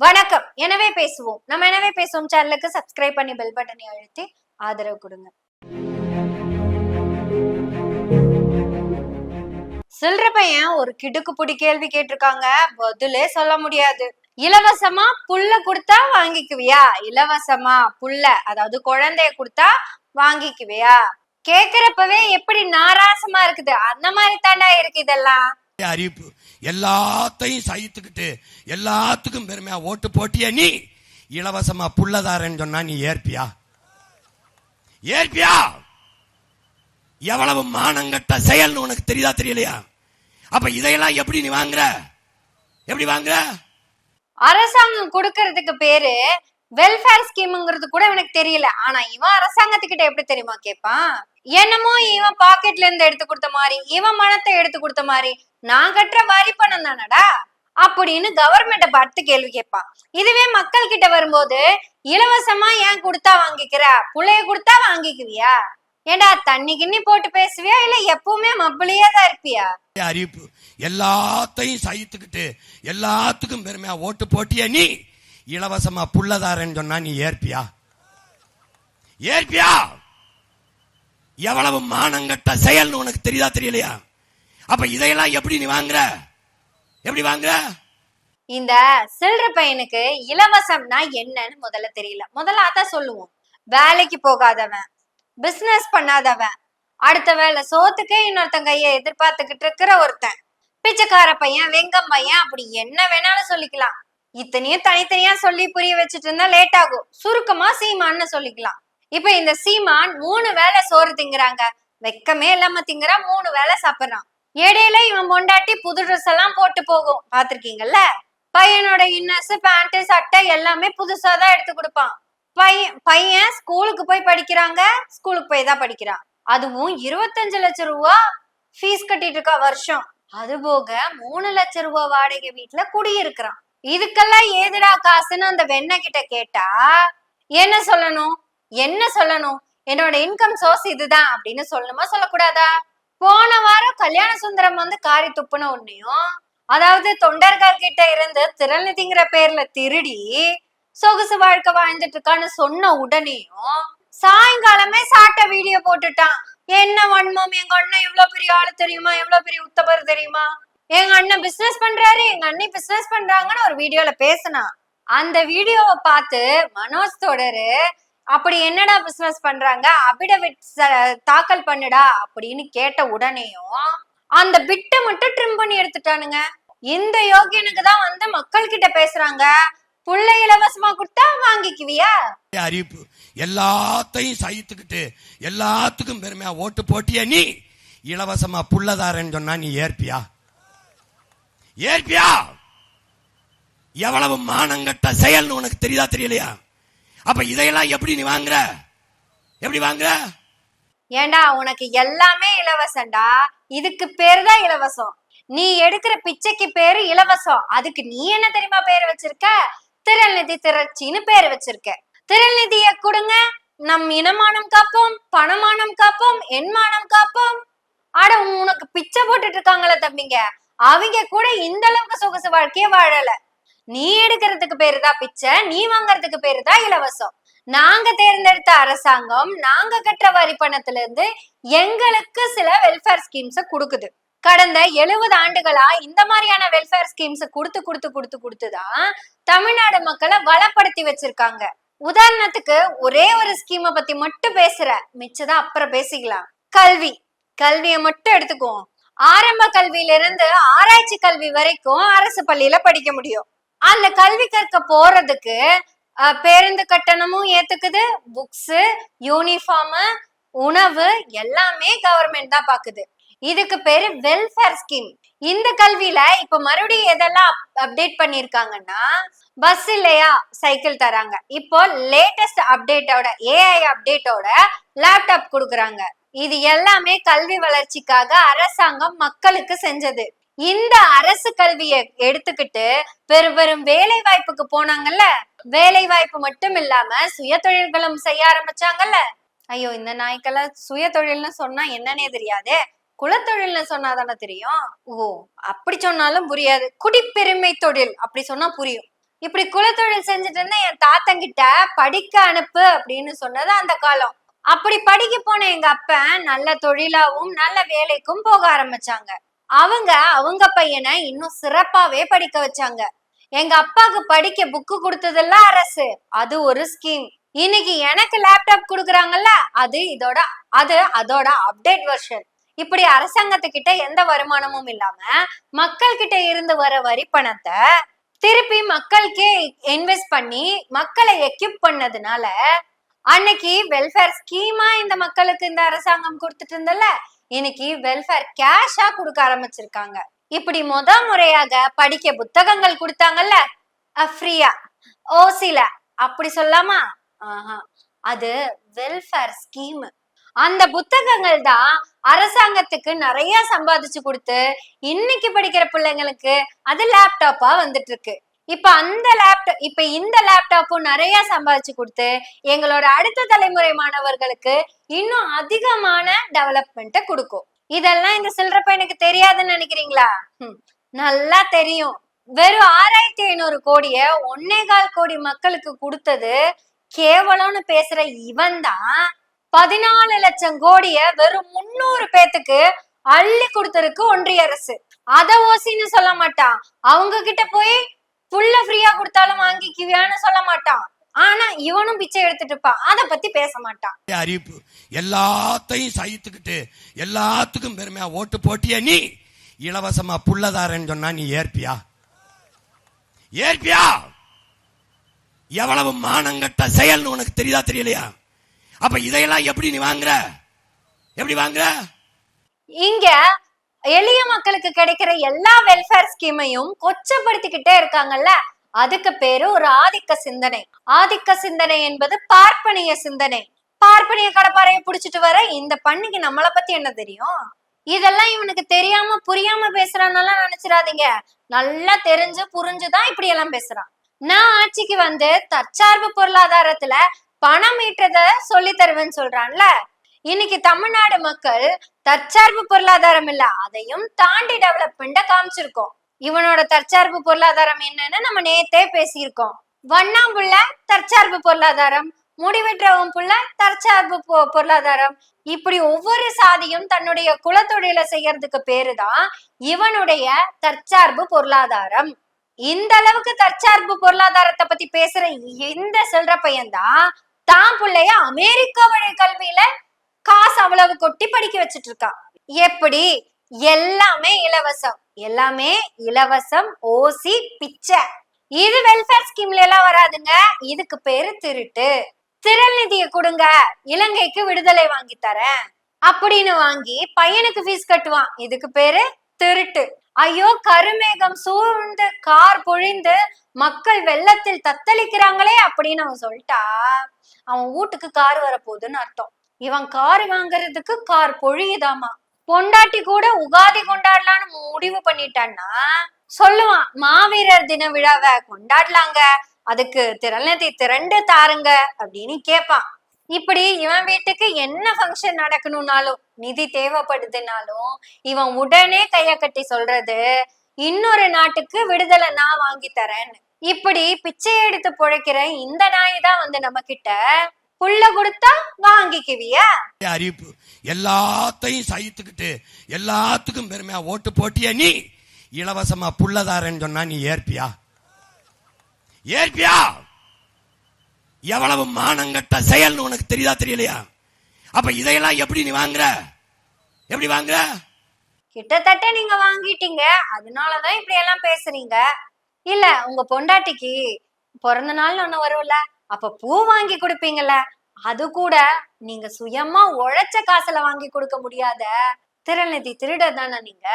வணக்கம். எனவே பேசுவோம். நம்ம எனவே பேசுவோம் சேனலுக்கு சப்ஸ்கிரைப் பண்ணி பெல் பட்டனை அழுத்தி ஆதரவு கொடுங்க. சில்ற பையன் ஒரு கிடுக்குப்புடி கேள்வி கேட்டிருக்காங்க, பதிலே சொல்ல முடியாது. இலவசமா புல்ல கொடுத்தா வாங்கிக்குவியா? இலவசமா புல்ல, அதாவது குழந்தைய கொடுத்தா வாங்கிக்குவியா? கேக்குறப்பவே எப்படி நாராசமா இருக்குது. அந்த மாதிரி தாண்டா இருக்கு இதெல்லாம். அறிவிப்பு எல்லாத்தையும் சகித்துக்கிட்டு எல்லாத்துக்கும் பெருமையா ஓட்டு போட்டிய நீ இலவசமா புள்ளதாரன்னு சொன்னா நீ ஏற்பியா? ஏற்பியா? எவ்வளவு மானங்கட்ட செயல்னு உனக்கு தெரியுதா தெரியலையா? அப்ப இதையெல்லாம் எப்படி நீ வாங்குற? எப்படி வாங்குற? அரசாங்கம் கொடுக்கறதுக்கு பேரு வெல்ஃபேர் ஸ்கீம்ங்கிறது கூட எனக்கு தெரியல. ஆனா இவன் அரசாங்கத்துக்கிட்ட எப்படி தெரியுமா கேட்பான்? என்னமோ இவன் பாக்கெட்ல இருந்து எடுத்து கொடுத்த மாதிரி, இவன் மனத்தை எடுத்து கொடுத்த மாதிரி, நான் கட்டுற வரி பணம் தானடா அப்படின்னு கவர்மெண்ட பார்த்து கேள்வி கேட்பான். இதுவே மக்கள் கிட்ட வரும்போது இலவசமா ஏன் கொடுத்தா வாங்கிக்கிற, புள்ளைய கொடுத்தா வாங்கிக்குவியா? ஏண்டா தண்ணி கிண்ணி போட்டு பேசுவியா இல்ல எப்பவுமே மப்பிளையே தான் இருப்பியா? அறிவிப்பு எல்லாத்தையும் சகித்துக்கிட்டு எல்லாத்துக்கும் பெருமையா ஓட்டு போட்டிய நீ இலவசமா புள்ளதாரன்னு சொன்னா நீ ஏற்பியா? ஏற்பியா? எவ்வளவு மானங்கட்ட செயல்னு உனக்கு தெரியுதா தெரியலையா? அப்ப இதையெல்லாம் எப்படி நீ வாங்குற? எப்படி வாங்குற? இந்த சில்ற பையனுக்கு இலவசம்னா என்னன்னு முதல்ல தெரியல. முதல்ல அதான் சொல்லுவோம். வேலைக்கு போகாதவன், பிசினஸ் பண்ணாதவன், அடுத்த வேலை சோத்துக்கே இன்னொருத்தன் கைய எதிர்பார்த்துக்கிட்டு இருக்கிற ஒருத்தன், பிச்சைக்கார பையன், வெங்கம் பையன், அப்படி என்ன வேணாலும் சொல்லிக்கலாம். இத்தனையும் தனித்தனியா சொல்லி புரிய வச்சுட்டு இருந்தா லேட் ஆகும். சுருக்கமா சீமான்னு சொல்லிக்கலாம். இப்ப இந்த சீமான் 3 வேளை சோறு திங்குறாங்க, வெக்கமே இல்லாம திங்குறான், 3 வேளை சாப்பிடுறான். இடையில இவன் பொண்டாட்டி புது ட்ரெஸ் எல்லாம் போட்டு போகும், பாத்திருக்கீங்கல்ல? பையனோட இன்னர்ஸ், பேண்ட், சட்டை எல்லாமே புதுசா தான் எடுத்து கொடுப்பான். பையன் ஸ்கூலுக்கு போய் படிக்கிறாங்க, ஸ்கூலுக்கு போய் தான் படிக்கிறான். அதுவும் 25 லட்சம் ரூபா ஃபீஸ் கட்டிட்டு இருக்கா வருஷம். அது போக 3 லட்சம் ரூபாய் வாடகை வீட்டுல குடியிருக்கிறான். இதுக்கெல்லாம் ஏதுடா காசுன்னு அந்த வெண்ண கிட்ட கேட்டா என்ன சொல்லணும்? என்ன சொல்லணும்? என்னோட இன்கம் சோர்ஸ் இதுதான் அப்படின்னு சொல்லணுமா சொல்லக்கூடாதா? போன வாரம் கல்யாண சுந்தரம் வந்து காரி துப்புன உன்னையும், அதாவது தொண்டர்கள் கிட்ட இருந்து திரள்நிதிங்கிற பேர்ல திருடி சொகுசு வாழ்க்கை வாழ்ந்துட்டு இருக்கான்னு சொன்ன உடனேயும் சாயங்காலமே சாட்ட வீடியோ போட்டுட்டான். என்ன வன்மம், எங்க அண்ணன் எவ்வளவு பெரிய ஆளு தெரியுமா, எவ்வளவு பெரிய உத்தபர் தெரியுமா, எங்க அண்ணன் பிசினஸ் பண்றாரு, எங்க அண்ணி பிசினஸ் பண்றாங்கன்னு ஒரு வீடியோல பேசினான். அந்த வீடியோவை பார்த்து மனோஜ் தொடரு அப்படி என்னடா பிசினஸ் பண்றாங்க, அபிடவிட் தாக்கல் பண்ணுடா அப்படின்னு கேட்ட உடனேயும் அந்த பிட்டை மட்டும் ட்ரிம் பண்ணி எடுத்துட்டானுங்க. இந்த யோகியனுக்கு தான் வந்து மக்கள் கிட்ட பேசுறாங்க, புள்ள இலவசமா கொடுத்தா வாங்கிக்குவியா? அறிவிப்பு எல்லாத்தையும் சகித்துக்கிட்டு எல்லாத்துக்கும் பெருமையா ஓட்டு போட்டிய நீ இலவசமா புள்ளதாரன்னு சொன்னா நீ ஏற்பியா? ஏற்பியா? எவ்வளவு மானங்கட்ட செயல்னு உனக்கு தெரியுதா தெரியலையா? அப்ப இதையெல்லாம் எப்படி நீ வாங்குற? எப்படி வாங்குற? ஏண்டா உனக்கு எல்லாமே இலவசம்டா, இதுக்கு பேரு தான் இலவசம். நீ எடுக்கிற பிச்சைக்கு பேரு இலவசம். அதுக்கு நீ என்ன தெரியுமா பேரு வச்சிருக்க? திரள்நிதி திரட்சின்னு பேரு வச்சிருக்க. திரள்நிதிய கொடுங்க, நம் இனமானம் காப்போம், பணமானம் காப்போம், எண்மானம் காப்போம். ஆட உனக்கு பிச்சை போட்டுட்டு இருக்காங்களே தம்பிங்க, அவங்க கூட இந்த அளவுக்கு சொகுசு வாழ்க்கைய வாழல. நீ எடுக்கிறதுக்கு பேருதான் பிச்சை, நீ வாங்கறதுக்கு பேருதான் இலவசம். நாங்க தேர்ந்தெடுத்த அரசாங்கம் நாங்க கட்டுற வரி பணத்துல இருந்து எங்களுக்கு சில வெல்ஃபேர் ஸ்கீம்ஸ் கொடுக்குது. கடந்த 70 ஆண்டுகளா இந்த மாதிரியான வெல்ஃபேர் ஸ்கீம்ஸ் கொடுத்துதான் தமிழ்நாடு மக்களை வளப்படுத்தி வச்சிருக்காங்க. உதாரணத்துக்கு ஒரே ஒரு ஸ்கீமை பத்தி மட்டும் பேசுற, மிச்சதான் அப்புறம் பேசிக்கலாம். கல்வியை மட்டும் எடுத்துக்குவோம். ஆரம்ப கல்வியில இருந்து ஆராய்ச்சி கல்வி வரைக்கும் அரசு பள்ளியில படிக்க முடியும். அந்த கல்வி கற்க போறதுக்கு பேருந்து கட்டணமும் ஏத்துக்குது, புக்ஸ், யூனிஃபார்ம், உணவு எல்லாமே கவர்மெண்ட் தான் பாக்குது. இதுக்கு பேரு வெல்ஃபேர் ஸ்கீம். இந்த கல்வியில இப்ப மறுபடியும் எதெல்லாம் அப்டேட் பண்ணிருக்காங்கன்னா, பஸ் இல்லையா சைக்கிள் தராங்க. இப்போ லேட்டஸ்ட் அப்டேட்டோட AI அப்டேட்டோட லேப்டாப் கொடுக்குறாங்க. இது எல்லாமே கல்வி வளர்ச்சிக்காக அரசாங்கம் மக்களுக்கு செஞ்சது. இந்த அரசு கல்வியை எடுத்துக்கிட்டு பெரும் வேலை வாய்ப்புக்கு போனாங்கல்ல, வேலை வாய்ப்பு மட்டும் இல்லாம சுய தொழில்களும் செய்ய ஆரம்பிச்சாங்கல்ல. ஐயோ, இந்த நாய்க்கெல்லாம் சுய தொழில்னு சொன்னா என்னன்னே தெரியாதே, குலத்தொழில்னு சொன்னாதானே தெரியும். ஓ, அப்படி சொன்னாலும் புரியாது. குடிப்பெருமை தொழில் அப்படி சொன்னா புரியும். இப்படி குலத்தொழில் செஞ்சுட்டு இருந்த என் தாத்தங்கிட்ட படிக்க அனுப்பு அப்படின்னு சொன்னது அந்த காலம். அப்படி படிக்க போன எங்க அப்பன் நல்ல தொழிலாவும் நல்ல வேலைக்கும் போக ஆரம்பிச்சாங்க. அவங்க பையனை இன்னும் சிறப்பாவே படிக்க வச்சாங்க. எங்க அப்பாவுக்கு படிக்க புக்கு கொடுத்ததெல்லாம் அரசு, அது ஒரு ஸ்கீம். இன்னைக்கு எனக்கு லேப்டாப் கொடுக்குறாங்கல்ல, அதோட அப்டேட் வெர்ஷன். இப்படி அரசாங்கத்துக்கிட்ட எந்த வருமானமும் இல்லாம மக்கள் கிட்ட இருந்து வர வரி பணத்தை திருப்பி மக்களுக்கே இன்வெஸ்ட் பண்ணி மக்களை எக்யூப் பண்ணதுனால அன்னைக்கு வெல்ஃபேர் ஸ்கீமா இந்த மக்களுக்கு இந்த அரசாங்கம் கொடுத்துட்டு இருந்தல, இன்னைக்கு வெல்ஃபேர் கேஷா கொடுக்க ஆரம்பிச்சிருக்காங்க. இப்படி முறையாக படிக்க புத்தகங்கள் கொடுத்தாங்கல்ல, ஃப்ரீயா ஓசில, அப்படி சொல்லாமா? அது வெல்ஃபேர் ஸ்கீம். அந்த புத்தகங்கள் தான் அரசாங்கத்துக்கு நிறைய சம்பாதிச்சு கொடுத்து இன்னைக்கு படிக்கிற பிள்ளைங்களுக்கு அது லேப்டாப்பா வந்துட்டு இருக்கு. இப்ப இந்த லேப்டாப்பும் நிறைய சம்பாதிச்சு கொடுத்து எங்களோட அடுத்த தலைமுறை மாணவர்களுக்கு இன்னும் அதிகமான டெவலப்மெண்ட்டை கொடுக்கும். இதெல்லாம் இந்த சில்லற பையனுக்கு தெரியாதுன்னு நினைக்கிறீங்களா? நல்லா தெரியும். வெறும் 6500 கோடிய 1.25 கோடி மக்களுக்கு கொடுத்தது கேவலம்னு பேசுற இவன் தான் 14 லட்சம் கோடிய வெறும் 300 பேத்துக்கு அள்ளி கொடுத்ததுக்கு ஒன்றிய அரசு. அத ஓசின்னு சொல்ல மாட்டான். அவங்க கிட்ட போய் புல்ல ஃப்ரீயா கொடுத்தாலும் வாங்கிக்குவியான்னு சொல்ல மாட்டான். ஆனா இவனும் பிச்சை எடுத்துட்டு இருப்பான், அத பத்தி பேச மாட்டான். அறிவிப்பு எல்லாத்தையும் சகித்துக்கிட்டு எல்லாத்துக்கும் பெருமையா ஓட்டு போட்டிய நீ இலவசமா புள்ளதாரன்னு சொன்னா நீ ஏற்பியா? எவ்வளவு மானங்கட்ட செயல்னு உனக்கு தெரியுதா தெரியலையா? அப்ப இதையெல்லாம் எப்படி நீ எப்படி வாங்குற? இங்க எளிய மக்களுக்கு கிடைக்கிற எல்லா வெல்ஃபேர் ஸ்கீமையும் கொச்சப்படுத்திக்கிட்டே இருக்காங்கல்ல, அதுக்கு பேரு ஒரு ஆதிக்க சிந்தனை. ஆதிக்க சிந்தனை என்பது பார்ப்பனிய சிந்தனை. பார்ப்பனிய கடப்பாறையை புடிச்சிட்டு வர இந்த பண்ணிக்கு நம்மளை பத்தி என்ன தெரியும்? இதெல்லாம் இவனுக்கு தெரியாம புரியாம பேசுறான்னு நினைச்சிடாதீங்க. நல்லா தெரிஞ்சு புரிஞ்சுதான் இப்படி எல்லாம் பேசுறான். நான் ஆட்சிக்கு வந்து தற்சார்பு பொருளாதாரத்துல பணம் ஈட்டத சொல்லி தருவேன்னு சொல்றான்ல, இன்னைக்கு தமிழ்நாடு மக்கள் தற்சார்பு பொருளாதாரம் இல்ல, அதையும் தாண்டி டெவலப்மெண்ட காமிச்சிருக்கோம். இவனோட தற்சார்பு பொருளாதாரம் என்னன்னு நம்ம நேத்தே பேசியிருக்கோம். வண்ணாம்புள்ள தற்சார்பு பொருளாதாரம், முடிவெற்றவும் புள்ள தற்சார்பு பொருளாதாரம். இப்படி ஒவ்வொரு சாதியும் தன்னுடைய குலத்தொழில செய்யறதுக்கு பேருதான் இவனுடைய தற்சார்பு பொருளாதாரம். இந்த அளவுக்கு தற்சார்பு பொருளாதாரத்தை பத்தி பேசுற இந்த சில்லற பையன்தான் தான் பிள்ளைய அமெரிக்க வழி கல்வியில காசு அவ்வளவு கொட்டி படிக்க வச்சுட்டு இருக்கான். எப்படி? எல்லாமே இலவசம், ஓசி, பிச்சை. இது வெல்ஃபேர் ஸ்கீம்ல எல்லாம் வராதுங்க. இதுக்கு பேரு திருட்டு. திரள் நிதியை கொடுங்க, இலங்கைக்கு விடுதலை வாங்கி தரேன் அப்படின்னு வாங்கி பையனுக்கு ஃபீஸ் கட்டுவான். இதுக்கு பேரு திருட்டு. ஐயோ, கருமேகம் சூழ்ந்து கார் பொழிந்து மக்கள் வெள்ளத்தில் தத்தளிக்கிறாங்களே அப்படின்னு அவன் சொல்லிட்டா அவன் வீட்டுக்கு கார் வரப்போகுதுன்னு அர்த்தம். இவன் கார் வாங்குறதுக்கு கார் பொழியுதாமா. பொண்டாட்டி கூட உகாதி கொண்டாடலான்னு முடிவு பண்ணிட்டான்னா சொல்லுவான், மாவீரர் தின விழாவை கொண்டாடலாங்க, அதுக்கு திரள்நிதி திரண்டு தாருங்க அப்படின்னு கேட்பான். இப்படி இவன் வீட்டுக்கு என்ன ஃபங்க்ஷன் நடக்கணும்னாலும் நிதி தேவைப்படுதுனாலும் இவன் உடனே கைய கட்டி சொல்றது இன்னொரு நாட்டுக்கு விடுதலை நான் வாங்கி தரேன்னு. இப்படி பிச்சை எடுத்து பொழைக்கிற இந்த நாய் தான் வந்து நம்ம கிட்ட புள்ள கொடுத்தா வாங்கிக்குவியா? அறிவிப்பு எல்லாத்தையும் சகித்துக்கிட்டு எல்லாத்துக்கும் பெருமையா ஓட்டு போட்டிய நீ இலவசமா புள்ளதாரன்னு சொன்னா நீ ஏற்பியா? எவ்வளவு மானங்கட்ட செயல்னு உனக்கு தெரியுதா தெரியலையா? அப்ப இதையெல்லாம் எப்படி நீ எப்படி வாங்குற? கிட்டத்தட்ட நீங்க வாங்கிட்டீங்க, அதனாலதான் இப்படி எல்லாம் பேசுறீங்க. இல்ல, உங்க பொண்டாட்டிக்கு பிறந்த நாள் ஒண்ணு வரும்ல, அப்ப பூ வாங்கி கொடுப்பீங்கல்ல, அது கூட நீங்க சுயமா உழைச்ச காசுல வாங்கி கொடுக்க முடியாத திரள்நிதி திருட தானே நீங்க.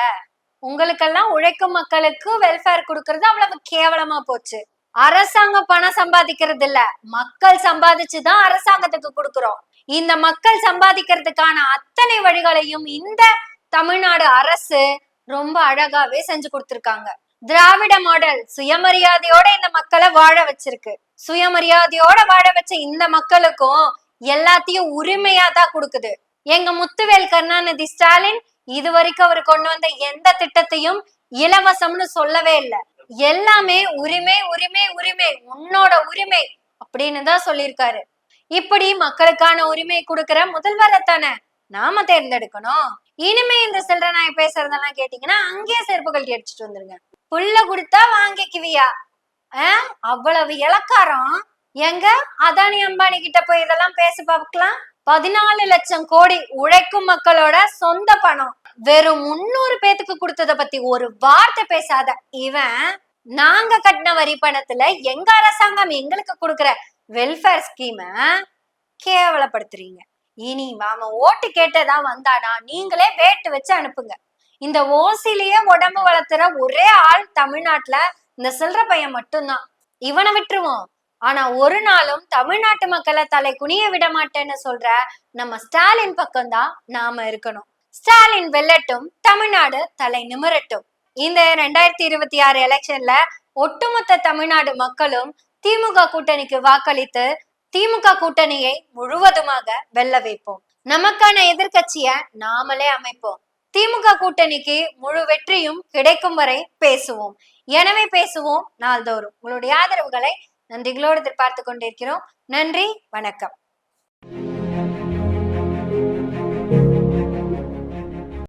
உங்களுக்கெல்லாம் உழைக்கும் மக்களுக்கு வெல்ஃபேர் கொடுக்கறது அவ்வளவு கேவலமா போச்சு. அரசாங்கம் பணம் சம்பாதிக்கிறது இல்ல, மக்கள் சம்பாதிச்சுதான் அரசாங்கத்துக்கு கொடுக்கிறோம். இந்த மக்கள் சம்பாதிக்கிறதுக்கான அத்தனை வழிகளையும் இந்த தமிழ்நாடு அரசு ரொம்ப அழகாவே செஞ்சு கொடுத்திருக்காங்க. திராவிட மாடல் சுயமரியாதையோட இந்த மக்களை வாழ வச்சிருக்கு. சுயமரியாதையோட வாழ வச்ச இந்த மக்களுக்கும் எல்லாத்தையும் உரிமையா தான் கொடுக்குது. எங்க முத்துவேல் கருணாநிதி ஸ்டாலின் இது வரைக்கும் அவர் கொண்டு வந்த எந்த திட்டத்தையும் இலவசம்னு சொல்லவே இல்லை. எல்லாமே உரிமை உரிமை உரிமை, உன்னோட உரிமை அப்படின்னு தான் சொல்லியிருக்காரு. இப்படி மக்களுக்கான உரிமை கொடுக்கிற முதல்வரை தானே நாம தேர்ந்தெடுக்கணும். இனிமே இந்த சில்லறை நாய் பேசுறதெல்லாம் கேட்டீங்கன்னா அங்கேயே செருப்பு கழட்டி அடிச்சுட்டு வந்துருங்க. புள்ள கொடுத்தா வாங்கிக்குவியா? அவ்வளவு இளக்காரம். எங்க அதானி அம்பானி கிட்ட போய் இதெல்லாம் பேசி பார்க்கலாம். 14 லட்சம் கோடி உழைக்கும் மக்களோட சொந்த பணம் வெறும் 300 பேத்துக்கு கொடுத்தத பத்தி ஒரு வார்த்தை பேசாத இவன், நாங்க கட்டின வரி பணத்துல எங்க அரசாங்கம் எங்களுக்கு கொடுக்கிற வெல்ஃபேர் ஸ்கீம கேவலப்படுத்துறீங்க. இனி மாம ஓட்டு கேட்டதா வந்தானா நீங்களே வேட்டு வச்சு அனுப்புங்க. இந்த ஓசிலேயே உடம்பு வளர்த்துற ஒரே ஆள் தமிழ்நாட்டுல இந்த சில்லற பையன் மட்டும்தான். இவனை விட்டுருவோம். ஆனா ஒரு நாளும் தமிழ்நாட்டு மக்களை தலை குனிய விட மாட்டேன்னு சொல்ற நம்ம ஸ்டாலின் பக்கம்தான் நாம இருக்கணும். ஸ்டாலின் வெல்லட்டும், தமிழ்நாடு தலை நிமிரட்டும். இந்த 2026 எலெக்ஷன்ல ஒட்டுமொத்த தமிழ்நாடு மக்களும் திமுக கூட்டணிக்கு வாக்களித்து திமுக கூட்டணியை முழுவதுமாக வெல்ல வைப்போம். நமக்கான எதிர்கட்சிய நாமளே அமைப்போம். திமுக கூட்டணிக்கு முழு வெற்றியும் கிடைக்கும் வரை பேசுவோம். எனவே பேசுவோம் நாள்தோறும். உங்களுடைய ஆதரவுகளை நன்றிகளோடு எதிர்பார்த்து கொண்டிருக்கிறோம். நன்றி, வணக்கம்.